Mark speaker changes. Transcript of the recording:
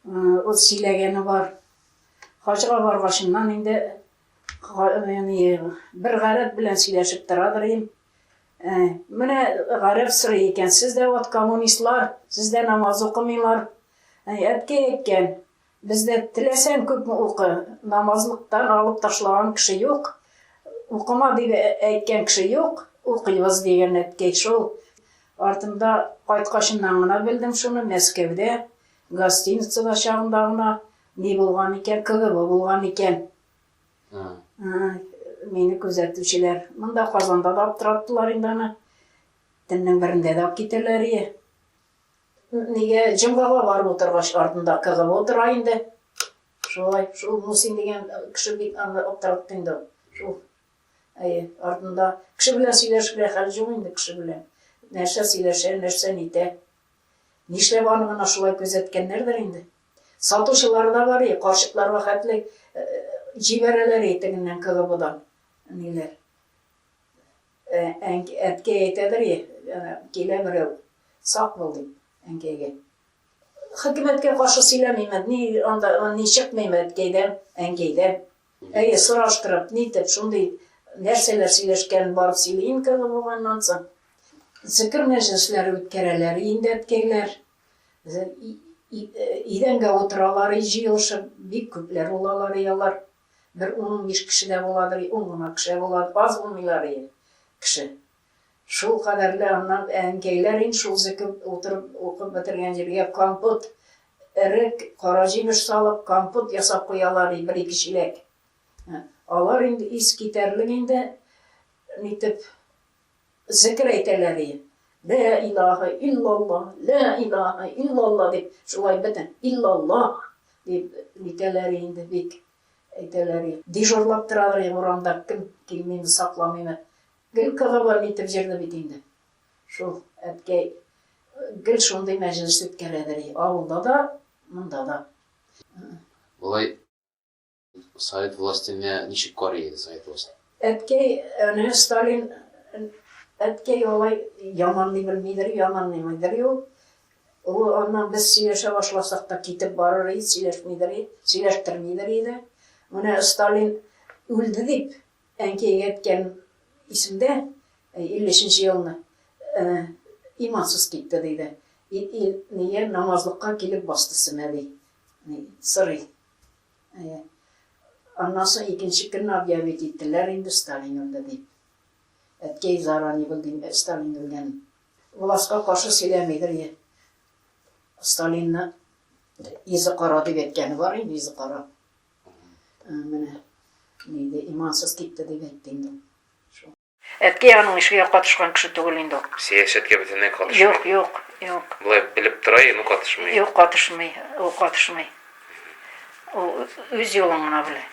Speaker 1: Ол сөйлегені бар. Хажыға барғашымнан енді бір ғарап білән сөйләшіп тұрадыр ем. Міне ғарап сыры екен, сізде от коммунистлар, сізде намаз оқымайлар. Әтке екен, бізде тілесен көп оқы, намазлықтан алып ташлаған кіші жоқ. Оқыма деп әйткен кіші жоқ, оқибыз деген әтке шол. Артымда қайтқашымнан ғана білдім шуны, Мәскеуде, гостиницада шағындағына не болған екен, КГБ болған екен. Мені көзәтушілер. Мұнда Қазанда да аптыраттылар енді. Түннің бірінде де кетерлер ие. Неге жымғаға барып отырғаш артында КГБ отыра енді. Шолай, шол Мусин деген кіші аптыратты енді. Шол. Артында кіші білен сөйлешкілер қәл жоқ енді кіші білен. Нәрсе сөйлешер, нәрсе нете. Нешлеп анығына шолай көзеткенлердір енді. Сатушылар да бар, қаршықларға қәтлі жиберелер етігінен КГБ-дан. Нелер. Әтке етедір, келе біреу. Сақ болды әнкеге. Хакиметке қаршы сөйлемеймін, не шықмеймін әткейден, әнкейден. Сұраштырып, нетіп, шындай нәрселер сөйлешкен барып сөйлейін КГБ болғаннан соң. Зікір мәжіліслер өткерелер, енді әткейлер. Иденге отыралар, жиылышып, бек көплер олалар, иялар. Бір 15 кіші де боладыр, 10 кіші болады, аз болмайлар кіші. Шул қадарлы аннан әнкейлер шул зікіп отырып, оқып бітірген жерге компот, ірік, қара жеміш салып, компот ясап қоялар, 1-2 шелек. Алар енді ес кетерлік енді, нетіп, зікір айталар. Ла илаха иллаллах, ла илаха иллаллах деп, шулай бітін, иллаллах деп нетелер енді бек. Дежурлап тұрадыр, оранда кім келмеймі, сақламеймі. Гіл КГБ нетіп жерді бетейді. Шол, әткей, гіл шондай мәжіліс өткереді. Ауылда да, мұнда да.
Speaker 2: Олай, Совет властіне нешік қар еді, Совет властіне?
Speaker 1: Әткей, Сталин, әткей олай яманны білмейдір, яманны мейдір ел. Оннан біз сөйлеше башласақ та кетіп барыр еді, сөйлештірмейдір еді. Мұны Сталин өлді деп, әнкеге әткен ісімде, 50-ші еліні имансыз кетті дейді. Неге намазлыққа келіп бастысы мәді, сыры. Аннасы екінші күн объявить еттілер енді Сталин өлді деп. Әткей зарани білдім, Сталин өлген. Власқа қаршы сөйлемейдір. Сталинны езі қара деп еткені бар, езі қара. Міне, нейді, имансыз кетті деп әттіңді. Әтке аның ішке қатышқан кіші түгіл енді.
Speaker 2: Саясатқа бітіне қатышмай?
Speaker 1: Жоқ.
Speaker 2: Бұлай біліп тұрай, ну қатышмай?
Speaker 1: Жоқ, қатышмай. Ол өз еліңіна біле.